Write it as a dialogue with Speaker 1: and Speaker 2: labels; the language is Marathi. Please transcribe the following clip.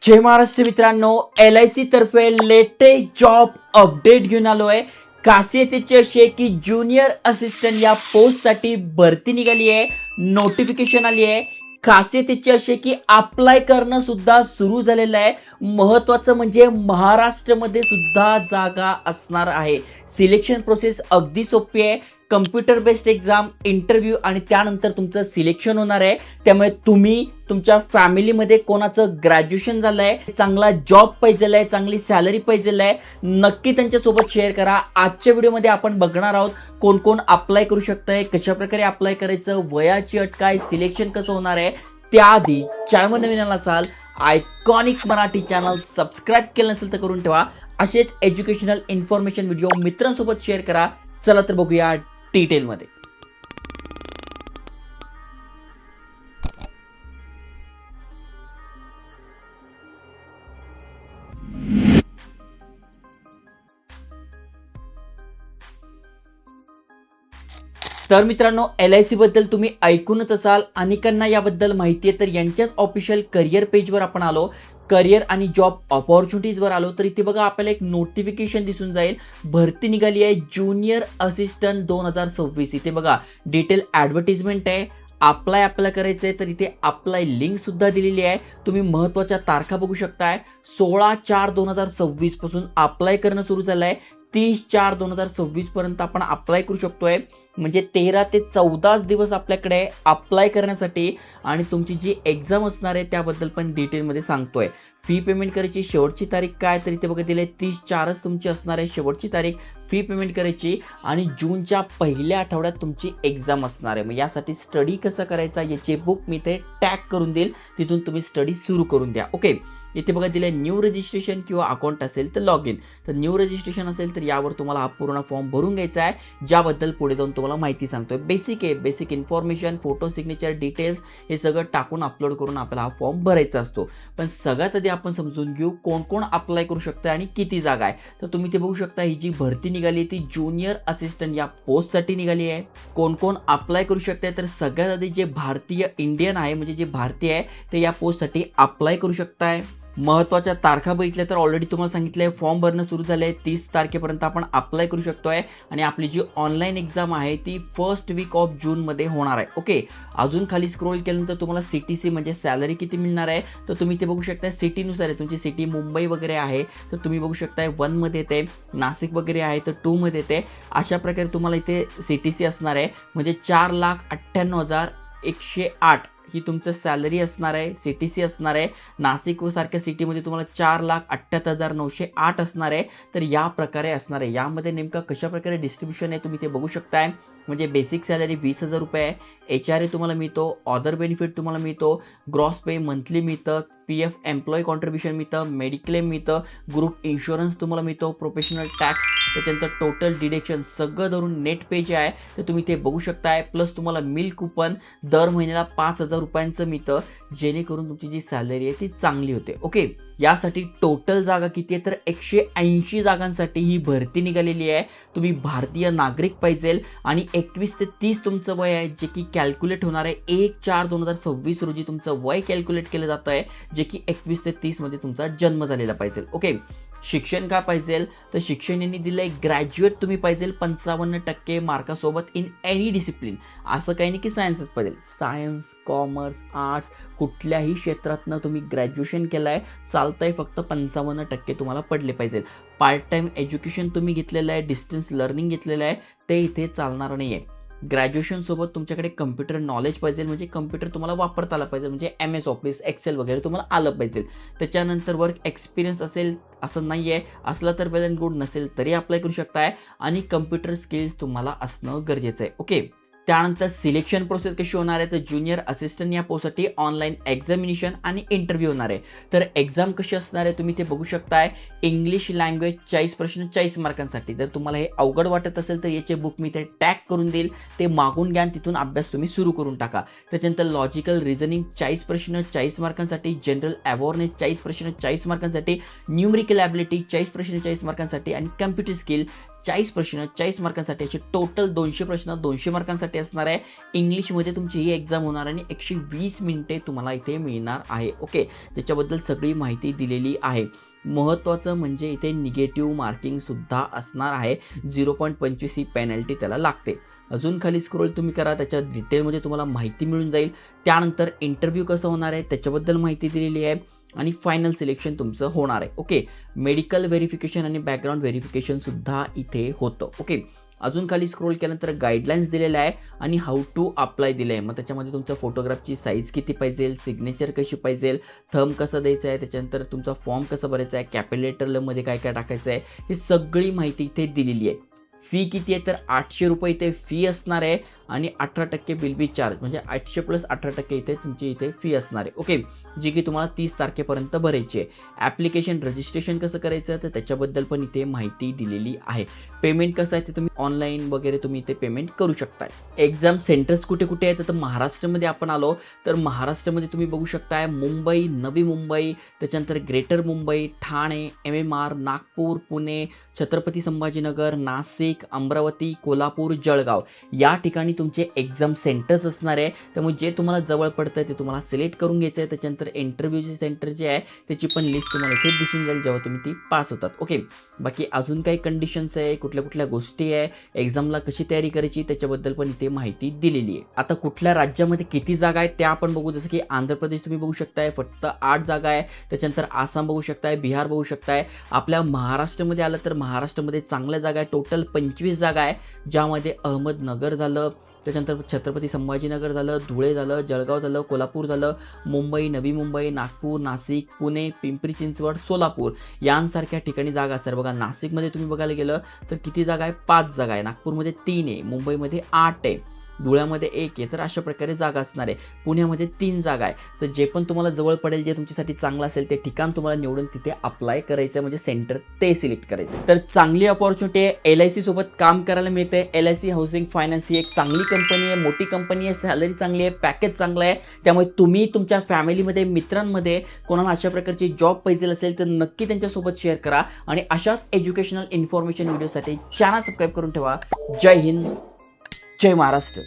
Speaker 1: जय महाराष्ट्र मित्रांनो, LIC तर्फे लेटेस्ट जॉब अपडेट घेऊन आलो आहे. खासियत याची अशी आहे की ज्युनियर असिस्टंट या पोस्टसाठी भरती निघाली आहे, नोटिफिकेशन आली आहे. खासियत याची अशी आहे की अप्लाय करणं सुद्धा सुरू झालेलं आहे. महत्त्वाचं म्हणजे महाराष्ट्रामध्ये सुद्धा जागा असणार आहे. सिलेक्शन प्रोसेस अगदी सोपी आहे. कम्प्युटर बेस्ड एक्झाम, इंटरव्ह्यू आणि त्यानंतर तुमचं सिलेक्शन होणार आहे. त्यामुळे तुम्ही तुमच्या फॅमिलीमध्ये कोणाचं ग्रॅज्युएशन झालं आहे, चांगला जॉब पाहिजे आहे, चांगली सॅलरी पाहिजे आहे, नक्की त्यांच्यासोबत शेअर करा. आजच्या व्हिडिओमध्ये आपण बघणार आहोत कोण कोण अप्लाय करू शकतंय, कशा प्रकारे अप्लाय करायचं, वयाची अट काय, सिलेक्शन कसं होणार आहे. त्याआधी चॅनल नवीन असाल, आयकॉनिक मराठी चॅनल सबस्क्राईब केलं नसेल तर करून ठेवा. असेच एज्युकेशनल इन्फॉर्मेशन व्हिडिओ मित्रांसोबत शेअर करा. चला तर बघूया डिटेलमध्ये. तर मित्रांनो, LIC बद्दल तुम्ही ऐकूनच असाल, अनेकांना याबद्दल माहिती आहे. तर यांच्याच ऑफिशियल करिअर पेजवर आपण आलो, करिअर आणि जॉब ऑपॉर्च्युनिटीजवर आलो. तर इथे बघा आपल्याला एक नोटिफिकेशन दिसून जाईल. भरती निघाली आहे ज्युनियर असिस्टंट 2026. इथे बघा डिटेल ॲडव्हर्टिजमेंट आहे. अप्लाय करायचं आहे तर इथे अप्लाय लिंक सुद्धा दिलेली आहे. तुम्ही महत्त्वाच्या तारखा बघू शकताय. 16/4/2026 पासून अप्लाय करणं सुरू झालं आहे. 30/4/2026 पर्यंत आपण अप्लाय करू शकतोय. म्हणजे 13 ते 14 दिवस आपल्याकडे अप्लाय करण्यासाठी. आणि तुमची जी एक्झाम असणार आहे त्याबद्दल पण डिटेलमध्ये सांगतोय. फी पेमेंट करायची शेवटची तारीख काय, तर इथे बघा दिले 30/4च तुमची असणार आहे शेवटची तारीख फी पेमेंट करायची. आणि जूनच्या पहिल्या आठवड्यात तुमची एक्झाम असणार आहे. मग यासाठी स्टडी कसा करायचा याचे बुक मी ते टॅग करून देईल, तिथून तुम्ही स्टडी सुरू करून द्या. ओके, इथे बघा दिले न्यू रजिस्ट्रेशन किंवा अकाउंट असेल तर लॉग इन. तर न्यू रजिस्ट्रेशन असेल तर यावर तुम्हाला हा पूर्ण फॉर्म भरून घ्यायचा आहे, ज्याबद्दल पुढे जाऊन तुम्हाला माहिती सांगतोय. बेसिक आहे, basic information, photo, signature, details हे सगळं टाकून अपलोड करून आपल्याला हा फॉर्म भरायचा असतो. पण सगळ्यात आधी आपण समजून घेऊ कोण कोण अप्लाय करू शकतं आणि किती जागा आहे. तर तुम्ही ते बघू शकता, ही जी भरती निघाली ती ज्युनियर असिस्टंट या पोस्टसाठी निघाली आहे. कोण कोण अप्लाय करू शकते, तर सगळ्यात आधी जे भारतीय इंडियन आहे, म्हणजे जे भारतीय आहे ते या पोस्टसाठी अप्लाय करू शकताय. महत्त्वाच्या तारखा बघितल्या तर ऑलरेडी तुम्हाला सांगितलं आहे फॉर्म भरणं सुरू झालं आहे. 30 तारखेपर्यंत आपण अप्लाय करू शकतोय. आणि आपली जी ऑनलाईन एक्झाम आहे ती फर्स्ट वीक ऑफ जूनमध्ये होणार आहे. ओके, अजून खाली स्क्रोल केल्यानंतर तुम्हाला CTC म्हणजे सॅलरी किती मिळणार आहे तर तुम्ही ते बघू शकता. सिटीनुसार आहे, तुमची सिटी मुंबई वगैरे आहे तर तुम्ही बघू शकताय 1 मध्ये येते, नाशिक वगैरे आहे तर 2 मध्ये येते. अशा प्रकारे तुम्हाला इथे CTC असणार आहे. म्हणजे 4,98,108 ही तुमचं सॅलरी असणार आहे, CTC असणार आहे. नाशिक सारख्या सिटीमध्ये तुम्हाला 4,78,908 असणार आहे. तर या प्रकारे असणार आहे. यामध्ये नेमका कशा प्रकारे डिस्ट्रीब्युशन आहे तुम्ही ते बघू शकताय. म्हणजे बेसिक सॅलरी 20,000 रुपये आहे. HRA तुम्हाला मिळतो, अदर बेनिफिट तुम्हाला मिळतो, ग्रॉस पे मंथली मिळतं, PF एम्प्लॉई कॉन्ट्रीब्युशन मिळतं, मेडिक्लेम मिळतं, ग्रुप इन्शुरन्स तुम्हाला मिळतो, प्रोफेशनल टॅक्स, त्याच्यानंतर टोटल डिडक्शन सगळं धरून नेट पे जे आहे तर तुम्ही ते बघू शकताय. प्लस तुम्हाला मिल कुपन दर महिन्याला 5,000 रुपयांचं मिळतं, जेणेकरून तुमची जी सॅलरी आहे ती चांगली होते. ओके, यासाठी टोटल जागा किती आहे तर 180 जागांसाठी ही भरती निघालेली आहे. तुम्ही भारतीय नागरिक पाहिजे आणि 21 ते 30 तुमचं वय आहे, जे की कॅल्क्युलेट होणार आहे 1/4/2026 रोजी तुमचं वय कॅल्क्युलेट केलं जातं आहे, जे की 21 ते 30 मध्ये तुमचा जन्म झालेला पाहिजे. ओके, शिक्षण का पाहिजे तर शिक्षण यांनी दिलंय ग्रॅज्युएट तुम्ही पाहिजे 55% मार्कासोबत इन एनी डिसिप्लिन. असं काही नाही की सायन्सच पाहिजे, सायन्स, कॉमर्स, आर्ट्स कुठल्याही क्षेत्रातनं तुम्ही ग्रॅज्युएशन केलं आहे चालतंय, फक्त 55% तुम्हाला पडले पाहिजे. पार्ट टाईम एज्युकेशन तुम्ही घेतलेलं आहे, डिस्टन्स लर्निंग घेतलेलं आहे ते इथे चालणार नाही आहे. ग्रॅज्युएशनसोबत तुमच्याकडे कम्प्युटर नॉलेज पाहिजे, म्हणजे कम्प्युटर तुम्हाला वापरता आला पाहिजे, म्हणजे MS ऑफिस, एक्सेल वगैरे तुम्हाला आलं पाहिजे. त्याच्यानंतर वर्क एक्सपिरियन्स असेल असं नाही आहे, असला तर वेल अँड गुड, नसेल तरी अप्लाय करू शकताय. आणि कम्प्युटर स्किल्स तुम्हाला असणं गरजेचं आहे. ओके, त्यानंतर सिलेक्शन प्रोसेस कशी होणार आहे तर ज्युनियर असिस्टंट या पोस्टसाठी ऑनलाईन एक्झामिनेशन आणि इंटरव्ह्यू होणार आहे. तर एक्झाम कशी असणार आहे तुम्ही ते बघू शकताय. इंग्लिश लँग्वेज 40 प्रश्न 40 मार्कांसाठी. जर तुम्हाला हे अवघड वाटत असेल तर याचे बुक मी ते टॅग करून देईल, ते मागून घ्या आणि तिथून अभ्यास तुम्ही सुरू करून टाका. त्याच्यानंतर लॉजिकल रिझनिंग 40 प्रश्न 40 मार्कांसाठी, जनरल अवेअरनेस 40 प्रश्न 40 मार्कांसाठी, न्यूमरिकल ॲबिलिटी 40 प्रश्न 40 मार्कांसाठी आणि कम्प्युटर स्किल 40 प्रश्न 40 मार्कांसाठी, असे टोटल 200 प्रश्न 200 मार्कांसाठी असणार आहे. इंग्लिशमध्ये तुमची ही एक्झाम होणार आणि 120 मिनिटे तुम्हाला इथे मिळणार आहे. ओके, त्याच्याबद्दल सगळी माहिती दिलेली आहे. महत्त्वाचं म्हणजे इथे निगेटिव्ह मार्किंगसुद्धा असणार आहे. 0.25 ही पेनल्टी त्याला लागते. अजून खाली स्क्रोल तुम्ही करा, त्याच्या डिटेलमध्ये तुम्हाला माहिती मिळून जाईल. त्यानंतर इंटरव्ह्यू कसं होणार आहे त्याच्याबद्दल माहिती दिलेली आहे आणि फायनल सिलेक्शन तुमचं होणार आहे. ओके, मेडिकल व्हेरिफिकेशन आणि बॅकग्राऊंड व्हेरिफिकेशनसुद्धा इथे होतं. ओके, अजून खाली स्क्रोल केल्यानंतर गाईडलाईन्स दिलेल्या आहे आणि हाऊ टू अप्लाय दिलं आहे. मग त्याच्यामध्ये तुमच्या फोटोग्राफची साईज किती पाहिजे, सिग्नेचर कशी पाहिजे, थंब कसं द्यायचं आहे, त्याच्यानंतर तुमचा फॉर्म कसं भरायचा आहे, कॅपिटल लेटरमध्ये काय काय टाकायचं आहे, ही सगळी माहिती इथे दिलेली आहे. फी किती आहे तर 800 रुपये इथे फी असणार आहे आणि 18% बिल बी चार्ज, म्हणजे 800 + 18% इथे तुमची इथे फी असणार आहे. ओके, जी की तुम्हाला 30 तारखेपर्यंत भरायची आहे. ॲप्लिकेशन रजिस्ट्रेशन कसं करायचं तर त्याच्याबद्दल पण इथे माहिती दिलेली आहे. पेमेंट कसं आहे ते तुम्ही ऑनलाईन वगैरे तुम्ही इथे पेमेंट करू शकताय. एक्झाम सेंटर्स कुठे कुठे आहेत तर महाराष्ट्रामध्ये आपण आलो तर महाराष्ट्रामध्ये तुम्ही बघू शकताय मुंबई, नवी मुंबई, त्याच्यानंतर ग्रेटर मुंबई, ठाणे, MMR, नागपूर, पुणे, छत्रपती संभाजीनगर, नाशिक, अमरावती, कोल्हापूर, जळगाव या ठिकाणी तुमचे एक्झाम सेंटर्स असणार आहे. त्यामुळे जे तुम्हाला जवळ पडतं ते तुम्हाला सिलेक्ट करून घ्यायचं आहे. त्याच्यानंतर इंटरव्ह्यूचे सेंटर जे आहे त्याची पण लिस्ट तुम्हाला इथे दिसून जाईल जेव्हा तुम्ही ती पास होतात. ओके, बाकी अजून काही कंडिशन्स आहे, कुठल्या कुठल्या गोष्टी आहे, एक्झामला कशी तयारी करायची त्याच्याबद्दल पण इथे माहिती दिलेली आहे. आता कुठल्या राज्यामध्ये किती जागा आहेत त्या आपण बघू. जसं की आंध्र प्रदेश तुम्ही बघू शकताय फक्त 8 जागा आहे. त्याच्यानंतर आसाम बघू शकताय, बिहार बघू शकताय. आपल्या महाराष्ट्रामध्ये आलं तर महाराष्ट्रामध्ये चांगल्या जागा आहे, टोटल 25 जागा आहे, ज्यामध्ये अहमदनगर झालं, त्याच्यानंतर छत्रपती संभाजीनगर झालं, धुळे झालं, जळगाव झालं, कोल्हापूर झालं, मुंबई, नवी मुंबई, नागपूर, नाशिक, पुणे, पिंपरी चिंचवड, सोलापूर यांसारख्या ठिकाणी जागा असतात. बघा नाशिकमध्ये तुम्ही बघायला गेलं तर किती जागा आहे, 5 जागा आहे, नागपूरमध्ये 3 आहे, मुंबईमध्ये 8 आहे, धुळ्यामध्ये 1 आहे. तर अशा प्रकारे जागा असणार आहे. पुण्यामध्ये 3 जागा आहे. तर जे पण तुम्हाला जवळ पडेल, जे तुमच्यासाठी चांगलं असेल ते ठिकाण तुम्हाला निवडून तिथे अप्लाय करायचं, म्हणजे सेंटर ते सिलेक्ट करायचं. तर चांगली अपॉर्च्युनिटी आहे, LIC सोबत काम करायला मिळते. LIC हाऊसिंग फायनान्स ही एक चांगली कंपनी आहे, मोठी कंपनी आहे, सॅलरी चांगली आहे, पॅकेज चांगलं आहे. त्यामुळे तुम्ही तुमच्या फॅमिलीमध्ये, मित्रांमध्ये कोणाला अशा प्रकारची जॉब पाहिजे असेल तर नक्की त्यांच्यासोबत शेअर करा आणि अशाच एज्युकेशनल इन्फॉर्मेशन व्हिडिओसाठी चॅनल सबस्क्राईब करून ठेवा. जय हिंद, जय महाराष्ट्र.